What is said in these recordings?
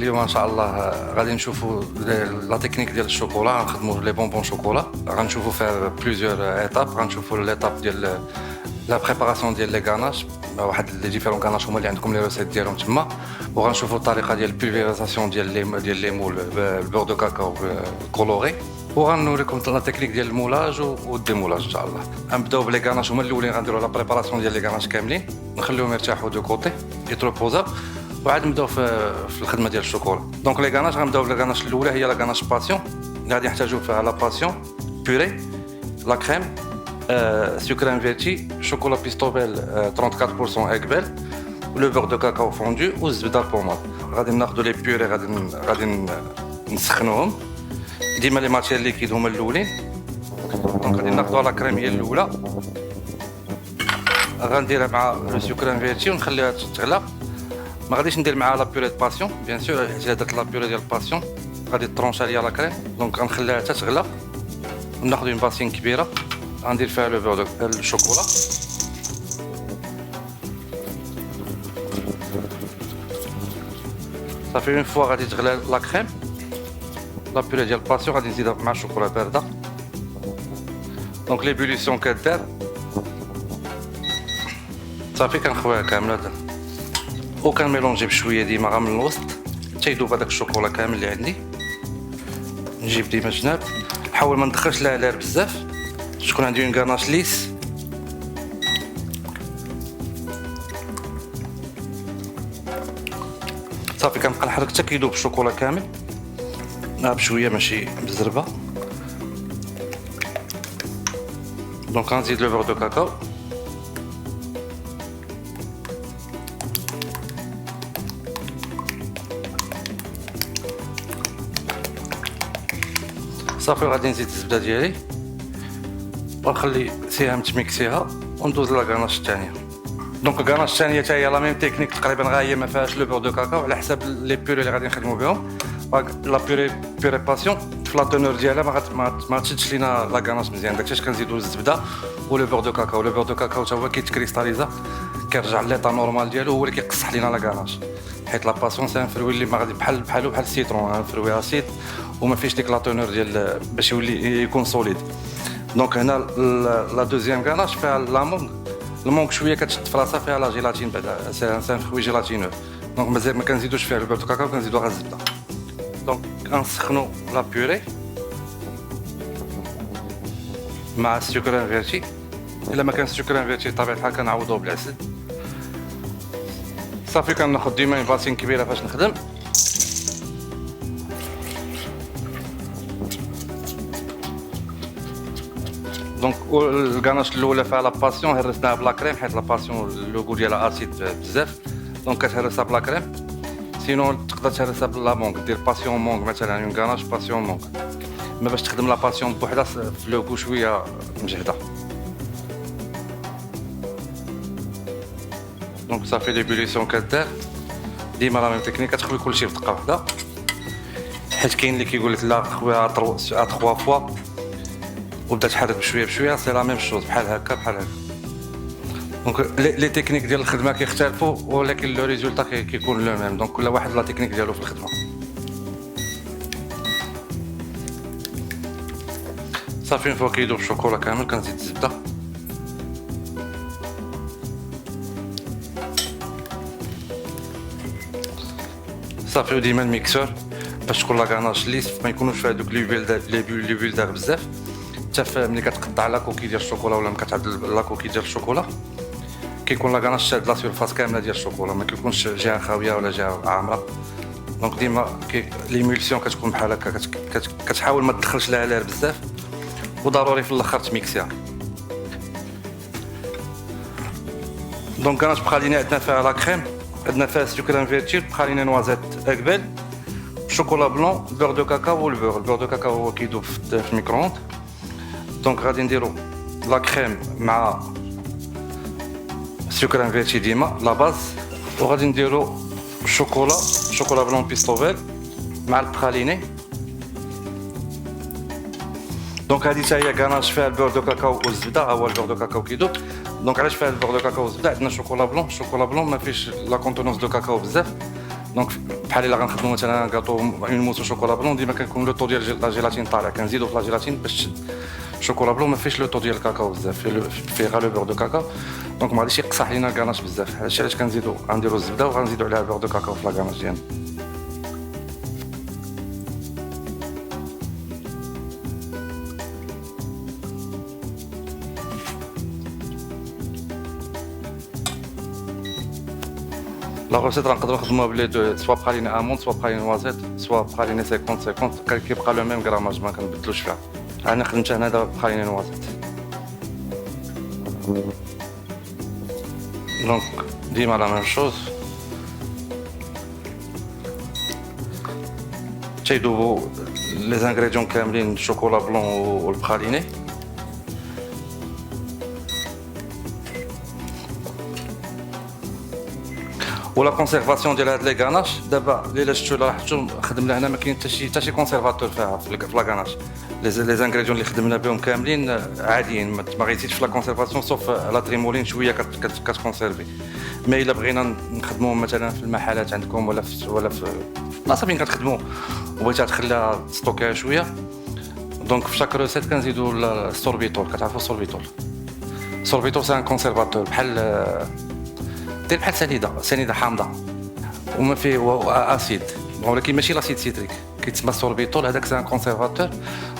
اليوم ان شاء الله غادي نشوفوا لا تكنيك ديال الشوكولا، غنخدموا لي بونبون شوكولا، غنشوفوا فيها بليزيور ايتاب. غنشوفوا ليتاب ديال لا بريباراسيون ديال لي غاناش، واحد لي ديفيرون غاناش هما اللي عندكم لي ريسيت ديالهم تما، وغنشوفوا الطريقه ديال البولفيريزاسيون ديال لي مول بالبور دو كاكاو كولوري، وغنوريكم لا تكنيك ديال المولاج والديمولاج ان شاء الله. غنبداو بلي غاناش هما الاولين، غنديروا لا بريباراسيون ديال لي غاناش كاملين، نخليهم يرتاحوا دو كوتي يتروبوزاو، وعاد نبداو في الخدمه ديال الشوكولا. دونك لي غاناش غنبداو بلا غاناش الاولى هي لا غاناش باسيون، اللي غادي نحتاجو فيها لا باسيون بوري، لا كريم، sucre inverti, chocolat pistobel 34% اقبال، لو بور دو كاكاو فوندو والزبده البوماد. غادي ناخذوا لي بيوري، غادي نسخنوهم. ديما لي ماتير ليكيد هما الاولين، دونك غادي ناخذوا لا كريم هي الاولى، غنديرها مع لو سوكر انفيرتي ونخليها تغلى. ما غاديش ندير معها لا بيوري دو باسيون بيان سور، حيت درت لا بيوري ديال الباسيون غادي ترونش عليا لا كريم، دونك غنخليها حتى تغلى. وناخذ اون باسين كبيره غندير فيها لو بور دو الشوكولا، صافي. اون فوا غادي تغلى لا كريم، لا بيوري ديال الباسيون غادي نزيدها مع الشوكولا بارده. دونك ليبوليسيون كدار صافي، كنخويها كامله وكنميلونجي بشويه ديما غا من الوسط حتى يذوب هذاك الشوكولا كامل اللي عندي. نجيب ديما جناب، نحاول ما ندخلش لها لير بزاف، تكون عندي اون غاناش ليس. صافي كنبقى نحرك حتى كيذوب الشوكولا كامل بشويه ماشي بزربه. دونك غنزيد لو بور دو كاكاو، صافي. غادي نزيد الزبده ديالي ونخلي سيها متميكسيها وندوز لا غاناش الثانيه. دونك الغاناش الثانيه حتى هي لا ميم تكنيك تقريبا، غا هي ما فيهاش لو بور دو كاكاو على حساب لي بيوري اللي غادي نخدموا بهم. لا بيوري باسيون في لا تونور ديالها ما تشدش لينا لا غاناش مزيان، داكشي كنزيدوا الزبده ولو بور دو كاكاو. لو بور دو كاكاو حتى هو كيتكريستاليزا، كيرجع ليطا نورمال ديالو، هو اللي كيقصح لينا لا غاناش. حيت لا باسيون سي ان فروي اللي ما غادي بحال السيترون، فروي اسيد وما فيش ديك لا تونور ديال باش يولي يكون سوليد. دونك هنا لا دوزيام غاناش فيها لامونغ، المونغ شويه كتشد في راسها، فيها لا جيلاتين بعدا، سي ان فروي جيلاتينو. دونك مازال ما كنزيدوش فيها لو بور دو كاكاو، كنزيدو غير الزبده. دونك غنسخنو لا بيوري مع السكر انفيرتي. الا ما كانش السكر انفيرتي بطبيعه الحال كنعوضوه بالعسل. صافي كناخذ ديما اون باسين كبيره باش نخدم. دونك الغاناش الاولى فيها لا باسيون هرسناها بلا كريم، حيت لا باسيون اللوغو ديالها اسيد بزاف، دونك كتهرسها بلا كريم. سينون تقدر تهرسها بلا مونغ، دير باسيون مونغ مثلا، اون غاناش باسيون مونغ، ما باش تخدم لا باسيون بوحدها في لوغو شويه مجهده. دونك صافي ليبوليسيون كدار، ديما لا ميم تكنيك، كتخوي كلشي بدقه وحده، حيت كاين اللي كيقول لك لا خويها 3 فوا وبدا تحرك بشويه بشويه، سي لا ميم شوز بحال هكا بحال هكا. دونك لي تكنيك ديال الخدمه كيختلفوا، ولكن لو ريزولتا كيكون لو ميم. دونك كل واحد لا تكنيك ديالو في الخدمه. صافي فوا كيذوب الشوكولا كامل كنزيد الزبده، صافي. وديما الميكسور باش تكون لا غاناش ليس، ما يكونوش فيها دوك لي بول دار بزاف. حتى ملي كتقطع لا كوكي ديال الشوكولا ولا كتعدل لا كوكي ديال الشوكولا، كيكون لا غاناش شاد لا سيرفاس كامله ديال الشوكولا، ما كيكونش جهه خاويه ولا جهه عامره. دونك ديما ليمولسيون كتكون بحال هكا، كتحاول ما تدخلش لها لير بزاف، وضروري في الاخر تميكسيها. دونك غاناش بقى لينا عندنا فيها لا كريم، عندنا فيها سكر انفيرتي، بقى لينا نوازيت اقبال، شوكولا بلون، بور دو كاكاو البور دو كاكاو هو كيدوب في الميكرووند. دونك غادي نديرو لا كريم مع سكر انفيرتي ديما لا باز، وغادي نديرو شوكولا بلون بيستوفيل مع البخاليني. دونك هذه حتى هي غاناش فيها البور دو كاكاو والزبده، ها هو البور دو كاكاو كيدوب. دونك علاش فيها البور دو كاكاو والزبده؟ عندنا شوكولا بلون ما فيش لا كونتونونس دو كاكاو بزاف، دونك بحال الا غنخدموا مثلا كاطو اون موس شوكولا بلون ديما كنكون لو طو ديال لا جيلاتين طالع كنزيدو في لا جيلاتين باش تشد شوكولا بلون ما فيش لو طو ديال الكاكاو بزاف فيه غير لو بور دو كاكاو دونك ما غاديش يقصح لينا الكاناش بزاف هادشي علاش كنزيدو غنديرو الزبده وغنزيدو عليها بور دو كاكاو في لا كاناش ديالنا لا روسيت نقدروا نخدموها بلي دو سوا بقالين امون سوا بقالين نوازيت سوا بقالين 50 50 كيبقى لو ميم غراماج ما كنبدلوش فيها انا خدمت هنا دابا بقالين نوازيت دونك ديما لا ميم شوز تيدوبو لي زانغريديون كاملين الشوكولا بلون والبخاليني ولا كونسيرفاسيون ديال هاد لي غاناش دابا الا شفتو راه حتى خدمنا هنا ما كاين حتى شي كونسيرفاتور فيها في لا غاناش لي زانغريديون اللي خدمنا بهم كاملين عاديين ما غيزيدش في لا كونسيرفاسيون سوف لا تريمولين شويه كتكونسيرفي ما الا بغينا نخدموهم مثلا في المحلات عندكم ولا في بلاصه فين كتخدموا وبغيتها تخليها ستوكيها شويه دونك في شاك روسيت كنزيدو السوربيتول كتعرفوا السوربيتول سي ان كونسيرفاتور بحال دير بحال سنيده حامضه وما فيه اسيد ولكن ماشي لاسيد سيتريك كيتسمى سوربيتول هذاك سي ان كونسيرفاتور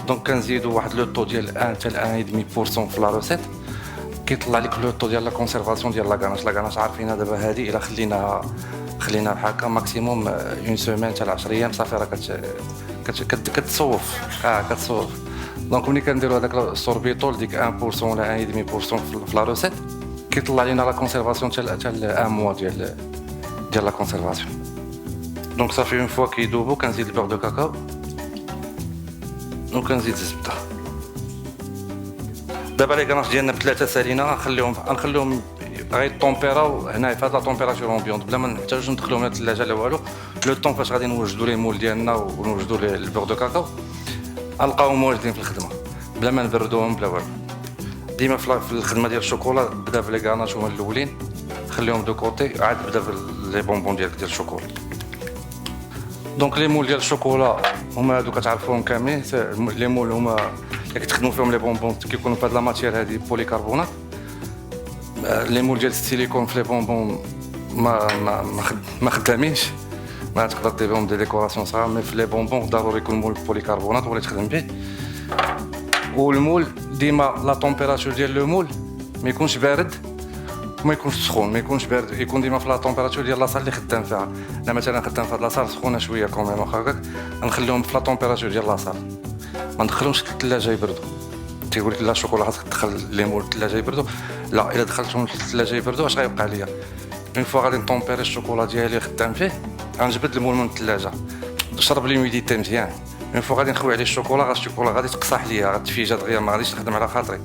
دونك كنزيدو واحد لو طو ديال 1 حتى 1.5% في لا روسيت كيطلع لك لو طو ديال لا كونسيرفاسيون ديال لا غاناش عارفينها دابا هذه الا خليناها بحال هكا ماكسيموم اون سيمين حتى 10 ايام صافي راه كتصوف كتصوف دونك ملي كنديرو هذاك السوربيتول ديك 1% ولا 1.5% في لا روسيت كيطلع لينا لا كونسيرفاسيون حتى 1 موا ديال لا كونسيرفاسيون دونك صافي اون فوا كيدوبو كنزيد البور دو كاكاو وكنزيد الزبده دابا لي كاناش ديالنا بثلاثه سالينا غنخليهم غير طومبيراو هنا في هاد لا طومبيراتور امبيونط بلا ما نحتاجوش ندخلوهم للثلاجه لا والو لو طون فاش غادي نوجدوا لي مول ديالنا ونوجدوا البور دو كاكاو غنلقاوهم واجدين في الخدمه بلا ما نبردوهم بلا والو ديما في الخدمه ديال الشوكولا بدا في لي غاناش هما الاولين خليهم دو كوتي عاد بدا في لي بونبون ديال الشوكولا دونك لي مول ديال الشوكولا هما هادو كتعرفوهم كاملين لي مول هما اللي كتخدموا فيهم لي بونبون كيكونوا بهاد لا ماتيير هادي بوليكربونات لي مول ديال السيليكون في لي بونبون ما خدامينش ما تقدر دير بهم دي ديكوراسيون صغار مي في لي بونبون ضروري يكون مول بوليكربونات ولا تخدم به والمول ديما لا طومبيراتور ديال لو مول ما يكونش بارد وما يكونش سخون ما يكونش بارد يكون ديما في لا طومبيراتور ديال لاصال اللي خدام فيها انا مثلا خدام في هاد لاصال سخونه شويه كوميم واخا هكاك نخليهم في لا طومبيراتور ديال لاصال ما ندخلهمش للثلاجه يبردوا تيقول لك لا الشوكولا خاصك تدخل لي مول للثلاجه يبردوا لا الا دخلتهم للثلاجه يبردوا اش غيبقى ليا اون فوا غادي نطومبيري الشوكولا ديالي خدام فيه غنجبد المول من الثلاجه شرب ليميديتي مزيان اون فوا غادي نخوي عليه الشوكولا غادي تقصح ليا غتفيجا دغيا ما غاديش نخدم على خاطري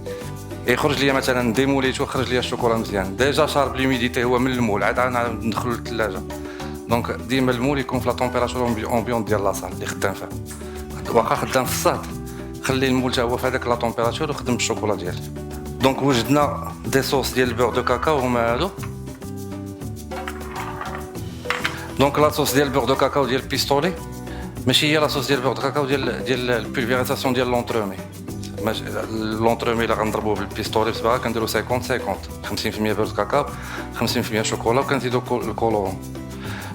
يخرج ليا مثلا ديموليت وخرج ليا الشوكولا مزيان ديجا شارب ليميديتي هو من المول عاد ندخلو للثلاجه دونك ديما المول يكون في لا طومبيراتور امبيونط ديال لاصال اللي خدام فيها واخا خدام في الصهد خلي المول تا هو في هذاك لا طومبيراتور وخدم الشوكولا ديالي دونك وجدنا دي صوص ديال البور دو كاكاو هما هادو دونك لا صوص ديال البور دو كاكاو ديال البيستولي ماشي هي لا صوص ديال البور دو كاكاو ديال البولفيريزاسيون ديال لونترومي لونترومي اللي غنضربوه بالبيستولي بصباغه كنديرو 50 50 50% بور دو كاكاو 50% شوكولا وكنزيدو الكولورون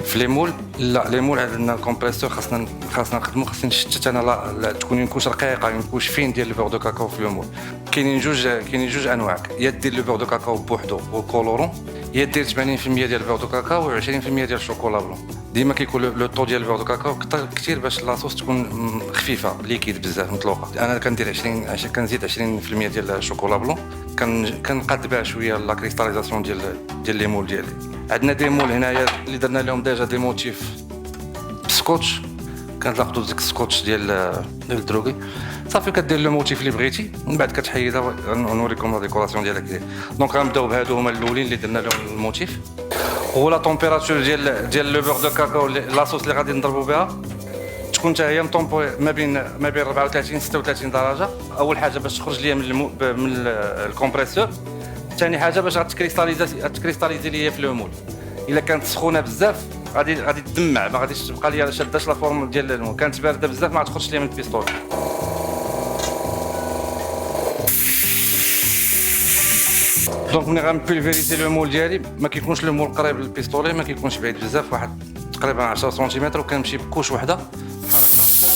في لي مول لا لي مول عندنا كومبريسور خاصنا نخدمو خاصني نشتت انا تكون ينكوش رقيقه ينكوش فين ديال البور دو كاكاو في لو مول كاينين جوج انواع يا دير لو بور دو كاكاو بوحدو والكولورون يا دير 80% ديال البور دو كاكاو و 20% ديال الشوكولا بلون ديما كيكون لو طو ديال البور دو كاكاو كثير باش لاصوص تكون خفيفه ليكيد بزاف مطلوقه انا كندير 20 كنزيد 20% ديال الشوكولا بلون كنقاد بها شويه لا كريستاليزاسيون ديال لي مول ديالي عندنا دي مول هنايا اللي درنا لهم ديجا دي موتيف بسكوتش كنلقطوا ديك السكوتش ديال الدروغي صافي كدير لو موتيف اللي بغيتي من بعد كتحيدها نوريكم لا ديكوراسيون ديالها دونك غنبداو بهادو هما الاولين اللي درنا لهم الموتيف ولا طومبيراتور ديال لو بور دو كاكاو لاصوص اللي غادي نضربوا بها تكون حتى هي مطومبو ما بين 34 36 درجه اول حاجه باش تخرج ليا من الكومبريسور ثاني حاجه باش غتكريستاليزي ليا في لو مول الا كانت سخونه بزاف غادي تدمع، ما غاديش تبقى ليا شاداش لا فورم ديال المول. كانت بارده بزاف ما غتخرجش ليا من البيستول. دونك ملي غنبولفيريزي لو مول ديالي ما كيكونش لو مول قريب للبيستولي، ما كيكونش بعيد بزاف، واحد تقريبا 10 سنتيمتر، وكنمشي بكوش وحده بحال هكا.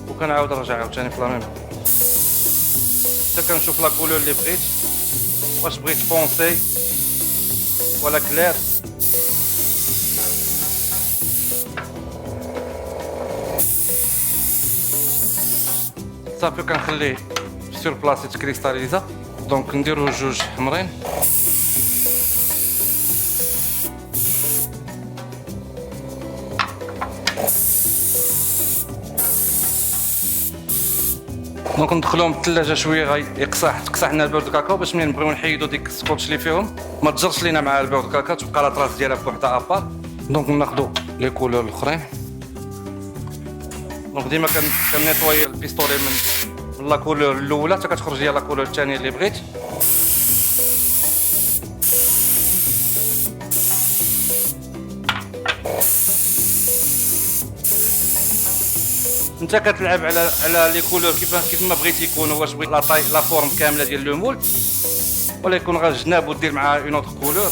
وكنعاود نرجع عاوتاني في لا ميم حتى كنشوف لا كولور اللي بغيت، واش بغيت فونسي ولا كلير. صافي كنخليه سور بلاصه كريستاليزا. دونك نديرو جوج حمرين. دونك ندخلوهم الثلاجه شويه تقصح لنا البور دو كاكاو، باش ملي نبغيو نحيدو ديك السكوتش اللي فيهم ما تجرش لينا مع البور دو كاكاو، تبقى لا طراس ديالها بوحدها ابار. دونك ناخدو لي كولور الاخرين. دونك ديما كنيطوي البيستولي من لا كولور الاولى حتى كتخرج ليا لا كولور الثانيه اللي بغيت. انت كتلعب على لي كولور كيف ما بغيتي يكونوا، واش بغيت لا فورم كامله ديال لو مول ولا يكون غير جناب ودير معاه اون اوتر كولور.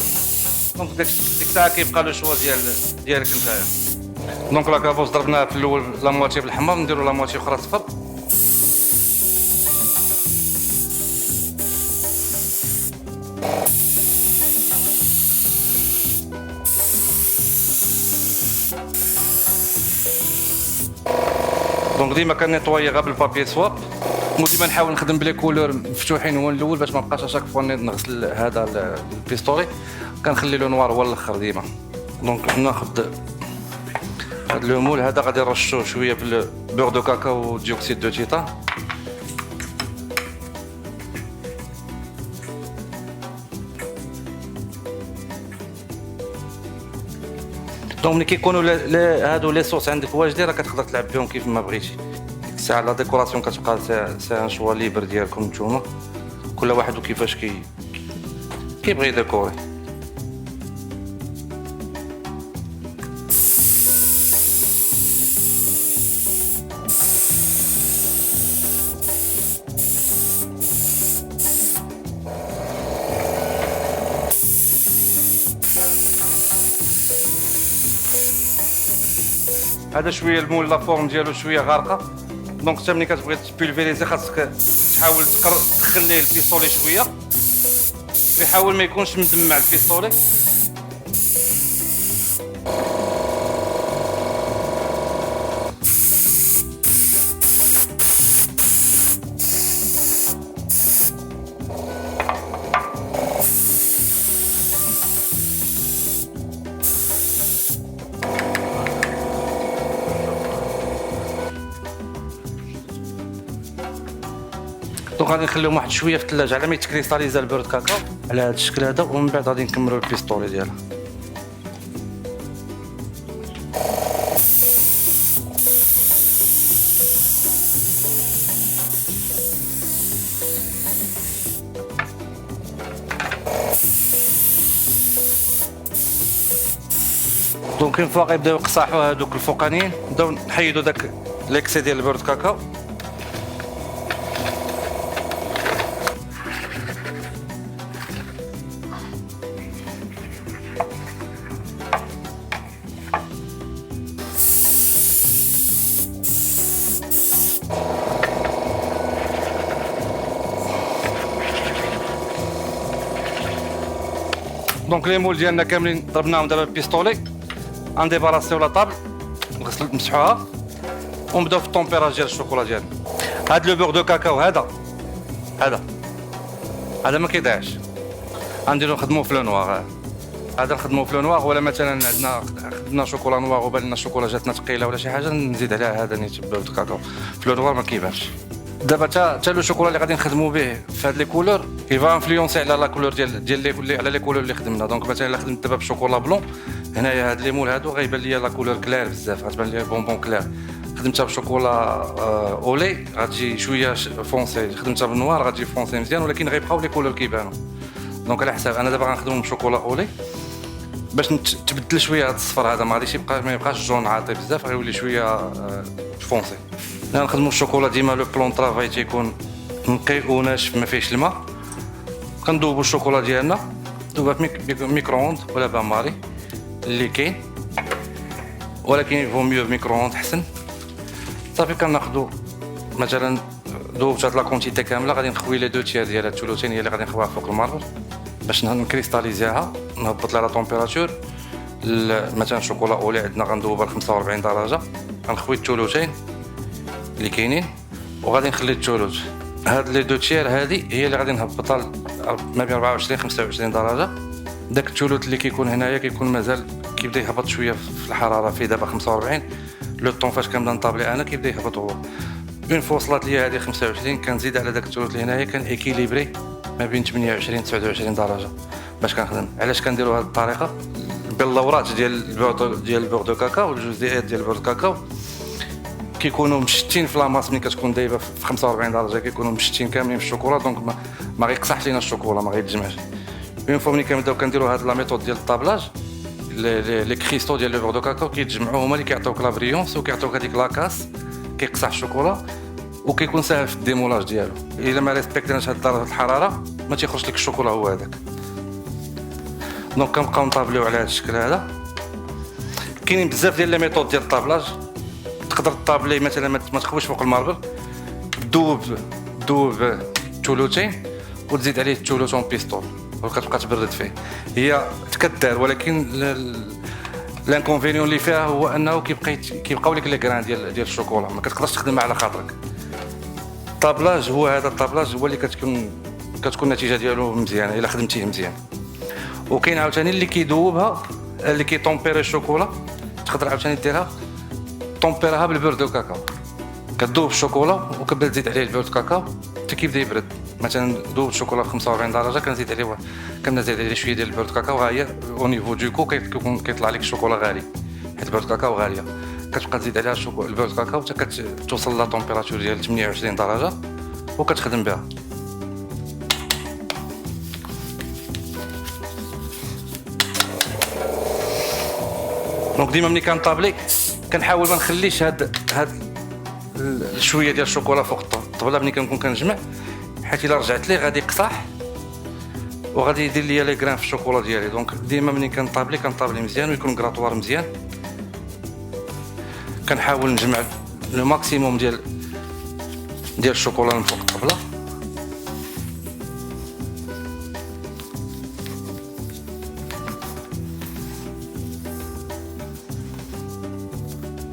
دونك ديك الساعه كيبقى لو شوا ديالك نتايا. دونك لا كابوس ضربناها في الاول لا مواتي بالحمر، نديرو لا مواتي اخرى صفر. دونك ديما كنيطوي غير بالبابي سواب، وديما نحاول نخدم بلي كولور مفتوحين هو الاول باش ما بقاش اشاك فوا نغسل هذا البيستولي، كنخلي لو نوار هو الاخر ديما. دونك ناخذ هاد لو مول هذا غادي نرشوه شويه بالبور دو كاكاو وديوكسيد دو تيتان. دونك ملي كيكونوا هادو لي صوص عندك واجدين راه كتقدر تلعب بهم كيف ما بغيتي. ديك الساعه لا ديكوراسيون كتبقى سي ان شوا ليبر ديالكم نتوما، كل واحد وكيفاش كيبغي يديكوري. هذا شويه المول لا فورم ديالو شويه غارقه، دونك حتى ملي كتبغي تبولفيريزي خاصك تحاول تخليه البيستولي شويه، يحاول ما يكونش مدمع البيستولي. دونك غادي نخليهم واحد شويه في الثلاجه على ما يتكريستاليزا البرد كاكاو على هذا الشكل هذا، ومن بعد غادي نكملوا البيستولي ديالها. دونك اون فوا غيبداو يقصاحوا هذوك الفوقانيين، نبداو نحيدوا داك ليكسي ديال البرد كاكاو. دونك لي مول ديالنا كاملين ضربناهم دابا بالبيستولي، غنديباراسيو لا طابل نمسحوها ونبداو في الطومبيراج ديال الشوكولا ديالنا. هاد لو بور دو كاكاو هذا ما كيضيعش، غنديرو نخدمو في لو نوار. هذا نخدمو في لو نوار، ولا مثلا عندنا خدمنا شوكولا نوار وبان لنا الشوكولا جاتنا ثقيله ولا شي حاجه نزيد عليها هذا نيت بور دو كاكاو في لو نوار ما كيبانش. دابا حتى لو شوكولا اللي غادي نخدمو به في هاد لي كولور كيفا انفلونسي على لا كولور ديال على لي كولور اللي خدمنا. دونك مثلا الا خدمت دابا بشوكولا بلون، هنايا هاد لي مول هادو غيبان ليا لا كولور كلير بزاف، غتبان ليا بونبون كلير. خدمتها بشوكولا اولي غتجي شويه فونسي، خدمتها بالنوار غتجي فونسي مزيان، ولكن غيبقاو لي كولور كيبانو. دونك على حساب انا دابا غنخدمو بشوكولا اولي باش تبدل شويه هذا الصفر هذا، ما غاديش يبقى ما يبقاش جون عاطي بزاف، غيولي شويه فونسي. انا نخدمو الشوكولا ديما لو بلون طرافاي تيكون نقي وناشف ما فيهش الماء. كندوبو الشوكولا ديالنا دوبها في ميكرووند ولا بان ماري اللي كاين، ولكن فو ميو ميكرووند حسن. صافي كناخدو مثلا دوبت هاد لا كونتيتي كامله، غادي نخوي لي دو تيير ديال هاد الثلثين هي اللي غادي نخويها فوق الماربل باش نكريستاليزيها، نهبط لها لا طومبيراتور. مثلا الشوكولا اولي عندنا غندوبها ل 45 درجه، غنخوي الثلثين اللي كاينين وغادي نخلي الثلث. هاد لي دو تيير هادي هي اللي غادي نهبطها ما بين 24 25 درجه. داك الثلث اللي كيكون هنايا كيكون مازال كيبدا يهبط شويه في الحراره، فيه دابا 45 لو طون فاش كنبدا نطابلي انا كيبدا يهبط هو. اون فوا وصلت ليا هذه 25 كنزيد على داك الثلث اللي هنايا كان ايكيليبري ما بين 28 29 درجه باش كنخدم. علاش كنديروا هذه الطريقه؟ باللورات ديال البور دو كاكاو والجزيئات ديال البور دو كاكاو كيكونوا مشتين في لاماس. ملي كتكون دايبه في 45 درجه كيكونوا مشتين كاملين في الشوكولا، دونك ما غيقصحش لينا الشوكولا، ما غيتجمعش. اون فوا ملي كنبداو كنديروا هاد لا ميثود ديال الطابلاج، لي كريستو ديال لو بور دو كاكاو كيتجمعوا هما اللي كيعطيوك لا بريونس وكيعطيوك هذيك لاكاس، كيقصح الشوكولا وكيكون ساهل في الديمولاج ديالو. الا ما ريسبكتيناش هاد درجه الحراره ما تيخرج لك الشوكولا هو هذاك. دونك كنبقاو نطابليو على هذا الشكل هذا. كاينين بزاف ديال لي ميثود ديال الطابلاج. تقدر طابلي مثلا ما تخويش فوق الماربل، دوب ثلثين وتزيد عليه الثلث بيستول وكتبقى تبرد فيه. هي تكدار، ولكن الانكونفينيون اللي فيها هو انه كيبقاو لك لي كران ديال الشوكولا، ما كتقدرش تخدمها على خاطرك. الطابلاج هو هذا الطابلاج هو اللي كتكون النتيجه ديالو مزيانه الا خدمتيه مزيان. وكاين عاوتاني اللي كيدوبها، اللي كيطومبيري الشوكولا، تقدر عاوتاني ديرها طومبيرها بالبور دو كاكاو. كتذوب الشوكولا وكتبدا تزيد عليه البور دو كاكاو حتى كيبدا يبرد. مثلا ذوب الشوكولا في 45 درجه كنزيد عليه شويه ديال البور دو كاكاو. ها هي او نيفو دوكو كيطلع لك الشوكولا غالي، حيت البور دو كاكاو غاليه. كتبقى تزيد عليها البور دو كاكاو حتى كتوصل لا طومبيراتور ديال 28 درجه وكتخدم بها. دونك ديما ملي كنطابلي كنحاول ما نخليش هاد شويه ديال الشوكولا فوق الطبله ملي كنكون كنجمع، حيت الا رجعت ليه غادي يقصح وغادي يدير ليا لي غران في الشوكولا ديالي. دونك ديما ملي كنطابلي مزيان ويكون كراطوار مزيان. كنحاول نجمع لو ماكسيموم ديال الشوكولا من فوق الطبله.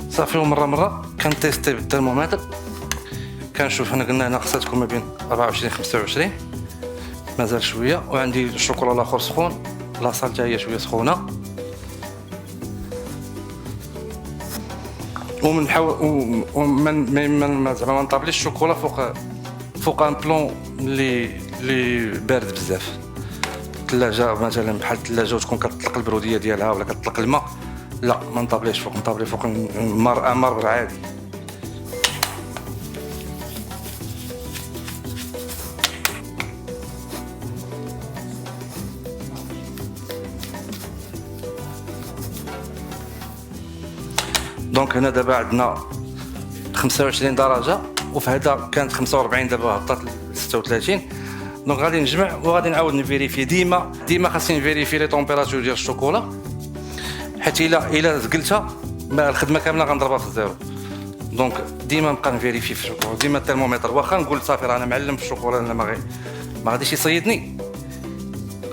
صافي ومره كنتيستي بالترمومتر، كنشوف. انا قلنا هنا خصها تكون ما بين 24 25، مازال شويه. وعندي الشوكولا الاخر سخون، لاصال حتى هي شويه سخونه. ومن زعما ما نطابليش الشوكولا فوق ان بلون اللي بارد بزاف. الثلاجه مثلا بحال الثلاجه وتكون كتطلق البروديه ديالها ولا كتطلق الماء، لا ما نطابليش فوق، نطابلي فوق ماربل عادي. دونك هنا دابا عندنا 25 درجه، وفي هذا كانت 45 دابا هبطات ل 36. دونك غادي نجمع وغادي نعاود نفيريفي. ديما خاصني نفيريفي لي طومبيراتور ديال الشوكولا، حيت الا زقلتها الخدمه كامله غنضربها في الزيرو. دونك ديما نبقى نفيريفي في الشوكولا، ديما الترمومتر. واخا نقول صافي راه انا معلم في الشوكولا، انا ما غاديش يصيدني،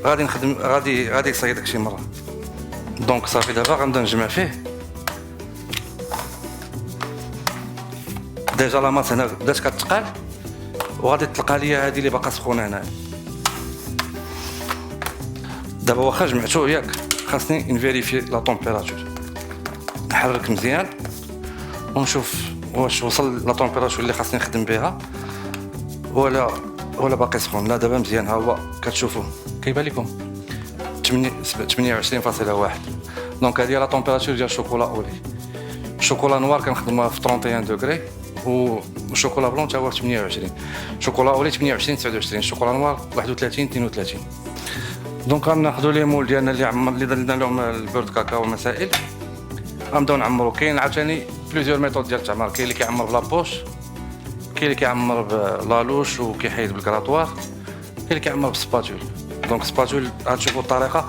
غادي نخدم غادي يصيدك شي مره. دونك صافي دابا غنبدا نجمع فيه. ديجا لا ماس هنا بدات كتقال وغادي تلقى ليا هذه اللي باقا سخونه هنا. دابا واخا جمعتو ياك خاصني نفيريفي لا طومبيراتور، نحرك مزيان ونشوف واش وصل لا طومبيراتور اللي خاصني نخدم بها ولا باقي سخون. لا دابا مزيان، ها هو كتشوفوا كيبان لكم 28.1. دونك هذه لا طومبيراتور ديال الشوكولا اولي. الشوكولا نوار كنخدمها في 31 دوغري، والشوكولا بلون تا هو 28. شوكولا اولي 28 29، الشوكولا نوار 31 32. دونك غناخذوا لي مول ديالنا اللي درنا لهم البورد كاكاو والمسائل، غنبداو نعمروا. كاين عاوتاني بليزيور ميثود ديال التعمار، كاين اللي كيعمر بلا بوش، كاين اللي كيعمر بلالوش وكيحيد بالكراطوار، كاين اللي كيعمر بالسباتول. دونك سباتول غتشوفوا الطريقه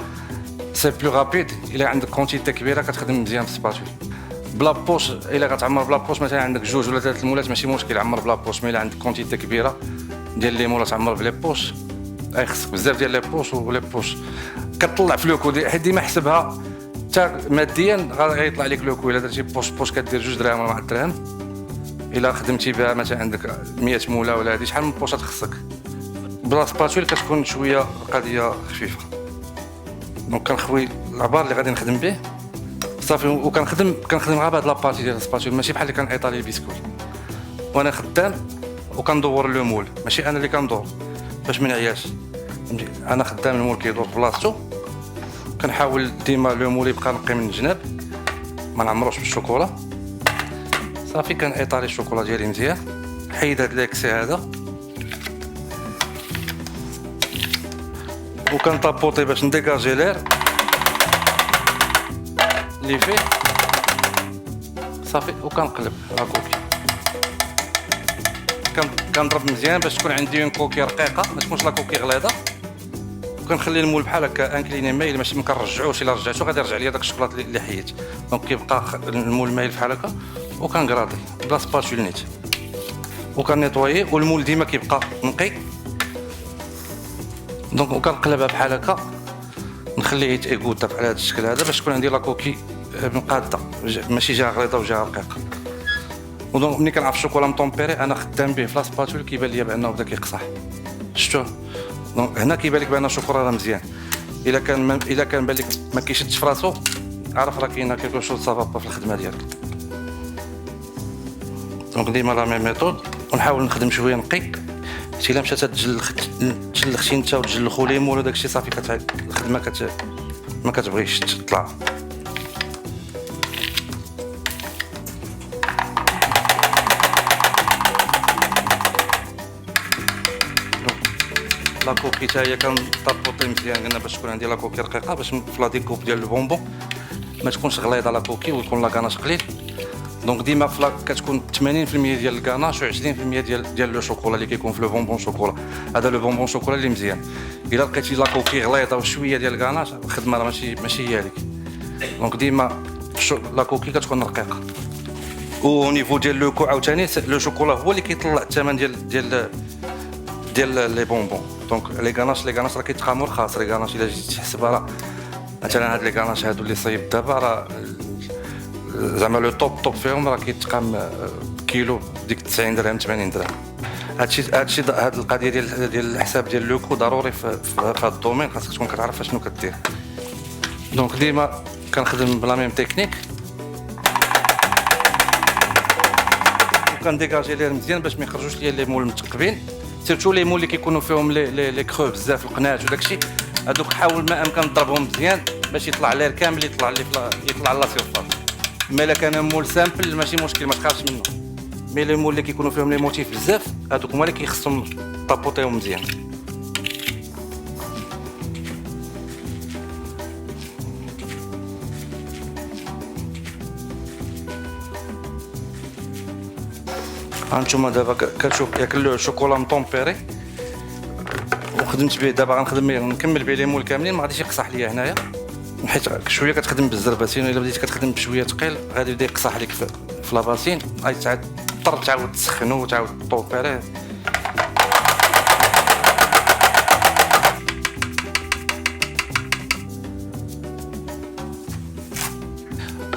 سي بلو رابيد. الا عندك كونتيتي كبيره كتخدم مزيان بالسباتول. بلا بوش الا كتعمر بلا بوش مثلا عندك جوج ولا ثلاث المولات ماشي مشكل عمر بلا بوش، مي الا عندك كونتيتي كبيره ديال لي مولا تعمر بلي بوش خصك بزاف ديال لي بوش. ولي بوش كتطلع في لوكو حيت ديما حسبها حتى ماديا غيطلع لك لوكو. الا درتي بوش كدير 2 دراهم ولا 4 دراهم، الا خدمتي بها مثلا عندك 100 موله ولا هادي شحال من بوشات خصك. بلا سباتول كتكون شويه القضيه خفيفه. دونك كنخوي العبار اللي غادي نخدم به صافي، وكنخدم غير بهاد لابارتي ديال السباتول، ماشي بحال اللي كنعيطها لي البسكوت. وانا خدام وكندور لو مول، ماشي انا اللي كندور باش ما نعياش. انا خدام المول كيدور بلاصتو، كنحاول ديما لو مول يبقى نقي من الجناب، ما نعمروش بالشوكولا. صافي كنعيطها لي الشوكولا ديالي مزيان، حيد هاد ليكسي هذا وكنطابوطي باش نديكاجي لير اللي فيه صافي، وكنقلب لا كوكي. كنضرب مزيان باش تكون عندي اون كوكي رقيقه، ما تكونش لا كوكي غليظه. وكنخلي المول بحال هكا انكليني مايل، ماشي ما كنرجعوش. الا رجعتو غادي يرجع لي داك الشوكولات اللي حيت. دونك كيبقى المول مايل بحال هكا، وكنكراطي بلا سباتول نيت وكنيطويي، والمول ديما كيبقى نقي. دونك وكنقلبها بحال هكا، نخليه يتيغوتا بحال هذا الشكل هذا باش تكون عندي لا كوكي مقاده، ماشي جهه غليظه وجهه رقيقه. ودونك ملي كنعرف الشوكولا مطومبيري انا خدام به في لا سباتول كيبان ليا بانه بدا كيقصح. شفتوه؟ دونك هنا كيبان لك بان الشوكولا راه مزيان. الا كان بان لك ما كيشدش في راسو، عرف راه كاينه كيلكو شوز صافا في الخدمه ديالك. دونك ديما لا ميم ميثود، ونحاول نخدم شويه نقي. حيت الا مشات تجلختي انت وتجلخوا لي مول وداك الشيء صافي الخدمه ما كتبغيش تطلع. لا كوكي حتى هي كنطابوطي مزيان، قلنا باش تكون عندي لا كوكي رقيقه، باش في لا ديكوب ديال البونبون ما تكونش غليظه لا كوكي ويكون لا كاناش قليل. دونك ديما كتكون 80% ديال الكاناش و 20% ديال لو شوكولا اللي كيكون في لو بونبون شوكولا. هذا لو بونبون شوكولا اللي مزيان. الا لقيتي لا كوكي غليظه وشويه ديال الكاناش، الخدمه راه ماشي هي هذيك. دونك ديما لا كوكي كتكون رقيقه. و نيفو ديال لو كو عاوتاني لو شوكولا هو اللي كيطلع الثمن ديال لي بونبون. دونك لي كاناش راه كيتقاموا رخاص. لي كاناش الا جيتي تحسبها راه مثلا هاد لي كاناش هادو اللي صايب دابا راه زعما لو توب فيهم راه كيتقام كيلو ديك 90 درهم 80 درهم. هادشي هاد القضيه ديال الحساب ديال لو كو ضروري في هاد الدومين، خاصك تكون كتعرف اشنو كدير. دونك ديما كنخدم بلا ميم تكنيك، وكنديكاجي ليه مزيان باش ما يخرجوش ليا لي مول متقبين. سيرتو لي مول اللي كيكونوا فيهم لي كرو بزاف القناج وداكشي، هادوك حاول ما امكن تضربهم مزيان باش يطلع لير كامل، يطلع لا سيرفاس. مي الا كان مول سامبل ماشي مشكل، ما تخافش منه. مي لي مول اللي كيكونوا فيهم لي موتيف بزاف، هادوك هما اللي كيخصهم طابوطيهم مزيان. هانتوما دابا كتشوف ياكل الشوكولا مطومبيري وخدمت به. دابا غنخدم نكمل به لي مول كاملين، ما غاديش يقصح ليا هنايا حيت شويه كتخدم بالزرباتين. الا بديتي كتخدم بشويه ثقيل غادي يبدا يقصح لك في لاباسين، تضطر تعاود تسخنو وتعاود طوبيريه.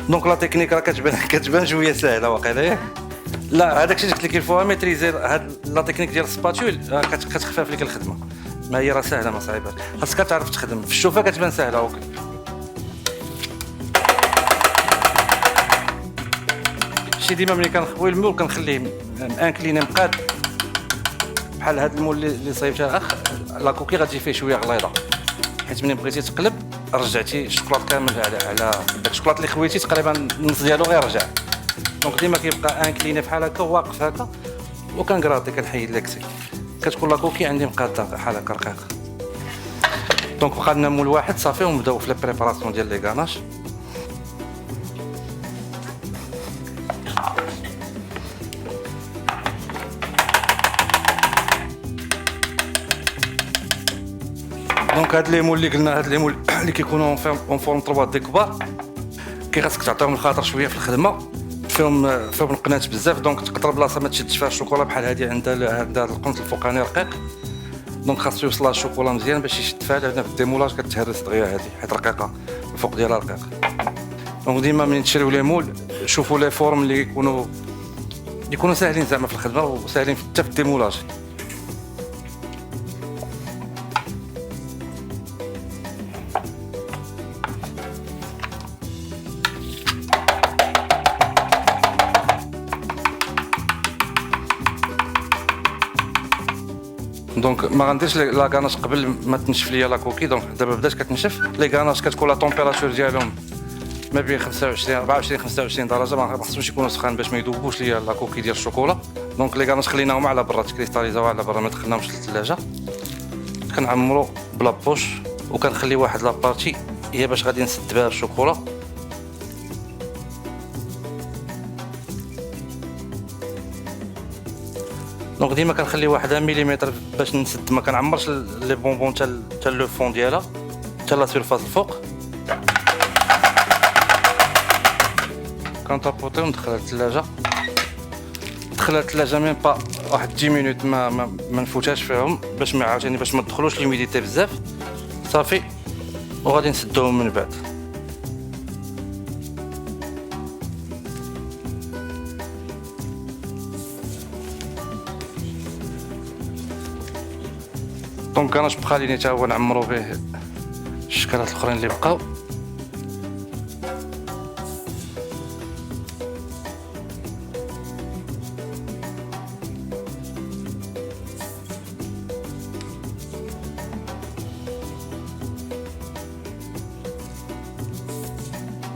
دونك لا تكنيك راه كتبان شويه ساهله واقيلا ياك؟ لا هذاك الشيء قلت لك الفوا ميتريزي. هاد لا تكنيك ديال السباتول كتخفف لك الخدمه. ما هي راه ساهله ما صعيباش، خاصك تعرف تخدم. في الشوفه كتبان ساهله اوكي. شي ديما ملي كنخوي المول كنخليه انكليني مقاد بحال هاد المول اللي صايبتها لا كوكي غتجي فيه شويه غليظه، حيت ملي بغيتي تقلب رجعتي الشوكولات كامل على داك الشوكولات اللي خويتي تقريبا النص ديالو غير رجع. دونك ديما كيبقى انكليني بحال هكا واقف هكا وكنكراطي كنحيد لاكسي كتكون لاكوكي عندي مقاده بحال هكا رقيقه. دونك بقى لنا مول واحد صافي ونبداو في لا بريباراسيون ديال لي غاناش. دونك هاد لي مول اللي قلنا هاد لي مول اللي كيكونوا اون فورم 3 دي كبار خاصك تعطيهم الخاطر شويه في الخدمه فيهم القناة بزاف دونك تقدر بلاصه ما تشدش فيها الشوكولا بحال هادي عندها القنت الفوقاني رقيق دونك خاصو يوصلها الشوكولا مزيان باش يشد فيها لان في الديمولاج كتهرس دغيا هادي حيت رقيقه الفوق ديالها رقيق. دونك ديما ملي تشريو لي مول شوفوا لي فورم اللي يكونوا ساهلين زعما في الخدمه وساهلين حتى في الديمولاج. دونك ما غنديرش لا غاناش قبل ما تنشف ليا لا كوكي. دونك دابا بدات كتنشف لي غاناش كتكون لا طومبيراتور ديالهم ما بين 25 24 25 درجه ما خصهمش يكونوا سخان باش ما يذوبوش ليا لا كوكي ديال الشوكولا. دونك لي غاناش خليناهم على برا تكريستاليزاو على برا ما دخلناهمش للثلاجه كنعمرو بلا بوش وكنخلي واحد لابارتي هي باش غادي نسد بها الشوكولا. دونك ديما كنخلي واحد مليمتر باش نسد ما كنعمرش لي بونبون حتى لو فون ديالها حتى لا سيرفاس الفوق. كنطابوطي وندخلها للثلاجه ميم با واحد 10 مينوت ما نفوتهاش فيهم باش ما عاوتاني باش ما تدخلوش ليميديتي بزاف صافي وغادي نسدوهم من بعد. دونك كاناش بقى لينا حتى هو نعمرو به الشكلات الاخرين اللي بقاو.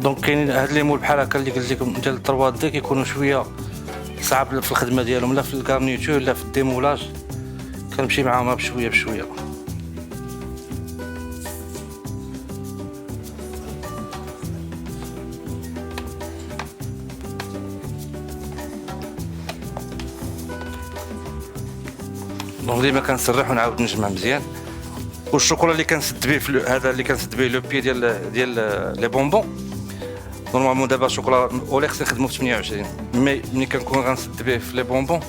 دونك كاينين هاد لي مول بحال هكا اللي قلت لكم ديال 3 دي كيكونوا شويه صعاب في الخدمه ديالهم لا في الكارنيتور لا في الديمولاج كنمشي معاهم بشويه بشويه. دونك ديما كنسرح ونعاود نجمع مزيان والشوكولا اللي كنسد به هذا اللي كنسد به لو بي ديال لي بونبون نورمالمون دابا الشوكولا اولي خصني نخدمو في 28 مي ملي كنكون غنسد به في لي بونبون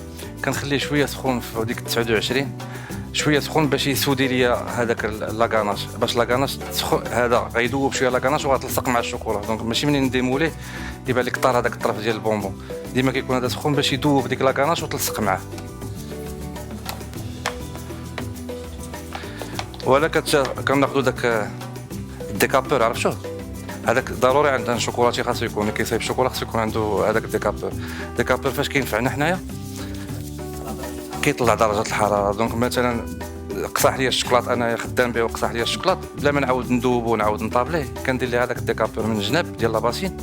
كنخليه شويه سخون في ديك 29 شويه سخون باش يسودي ليا هذاك لاكاناش باش لاكاناش هذا غيذوب شويه لاكاناش وغتلصق مع الشوكولا. دونك ماشي منين نديموليه يبان لك طار هذاك الطرف ديال البونبون ديما كيكون هذا سخون باش يذوب ديك لاكاناش وتلصق معاه. ولا كناخذوا داك الديكابور عرفتوه هذاك ضروري عندنا شوكولاتي خاصو يكون اللي كيصايب الشوكولا خاصو يكون عنده هذاك الديكابور فاش كينفعنا حنايا كيطلع درجه الحراره. دونك مثلا قصاح ليا الشوكولات انايا خدام به وقصاح ليا الشوكولات بلا ما نعاود ندوبو ونعاود نطابليه كندير ليه هذاك الديكابور من الجناب ديال لاباسين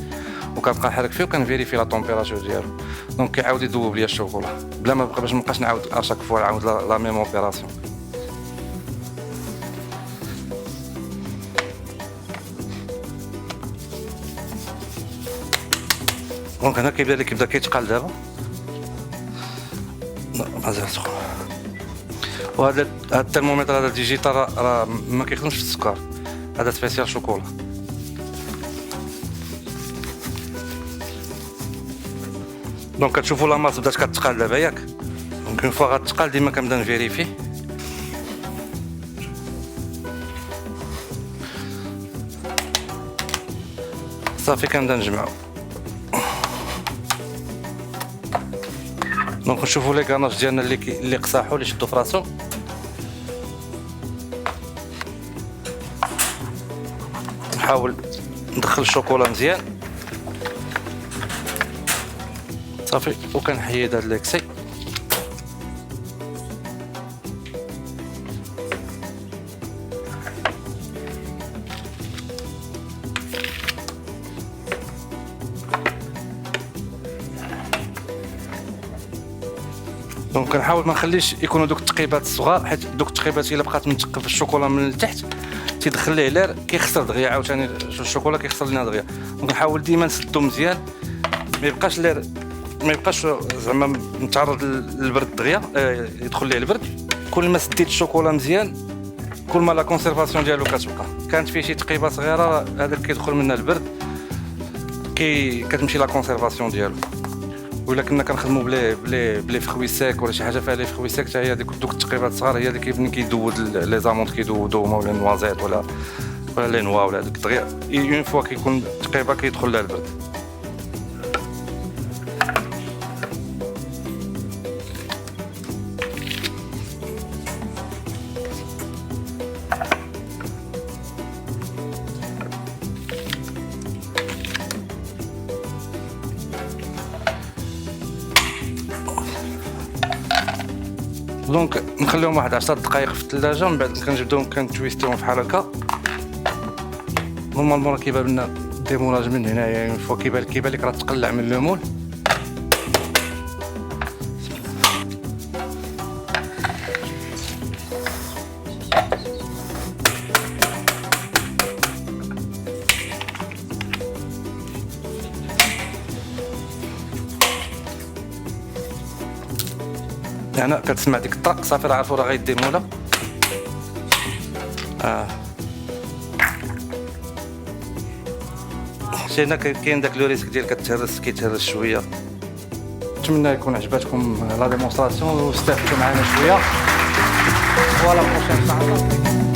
وكنبقى نحرك فيه وكنفيريفي لا طومبيراتور ديالو دونك كيعاود يذوب ليا الشوكولا بلا ما باش مابقاش نعاود اشاك فوا نعاود لا ميم اوبيراسيون. دونك هنا كيبدا كيتقال دابا مازال سخون. وهذا الترمومتر هذا ديجيتال راه ما كيخدمش في السكر هذا سبيسيال شوكولا. دونك كتشوفوا لا ماس بدات كتقال دابا ياك دونك اون فوا غتقال ديما كنبدا نفيريفي صافي كنبدا نجمعو. دونك نشوفوا لي غاناش ديالنا اللي قصاحوا اللي شدوا في راسهم نحاول ندخل الشوكولا مزيان صافي وكنحيد هاد ليكسي دونك كنحاول ما نخليش يكونوا دوك التقيبات الصغار، حيت دوك التقيبات الا بقات متقب في الشوكولا من التحت تيدخل ليه لير كيخسر دغيا، عاوتاني الشوكولا كيخسر لنا دغيا. دونك نحاول ديما نسدو مزيان، ما يبقاش لير، ما يبقاش زعما متعرض للبرد دغيا، يدخل ليه البرد. كل ما سديت الشوكولا مزيان كل ما لا كونسيرفاسيون ديالو كتبقى. كانت فيه شي تقيبه صغيره هذاك كيدخل منها البرد كتمشي لا كونسيرفاسيون ديالو. ولا كنا كنخدموا بلي فخوي سيك ولا شي حاجه فيها لي فخوي سيك، حتى هي دوك التقيبات الصغار هي اللي كيبني كيدود لي زامونط كيدودو ولا نوازيت ولا لي نوا ولا هذوك دغيا اون فوا كيكون التقيبه كيدخل لها البرد. دونك نخليهم واحد 10 دقائق في الثلاجه، من بعد كنجبدوهم كنتويستيهم بحال هكا. نورمالمون راه كيبان لنا ديمولاج من هنايا، فوا كيبان لك راه تقلع من لو مول. هنا كتسمع ديك الطرق صافي راه عرفوا راه غيديمولا. شي هنا كاين داك لو ريسك ديال كيتهرس شويه. نتمنى يكون عجباتكم لا ديمونستراسيون واستفدتوا معنا شويه. فوالا بروشين ان شاء الله.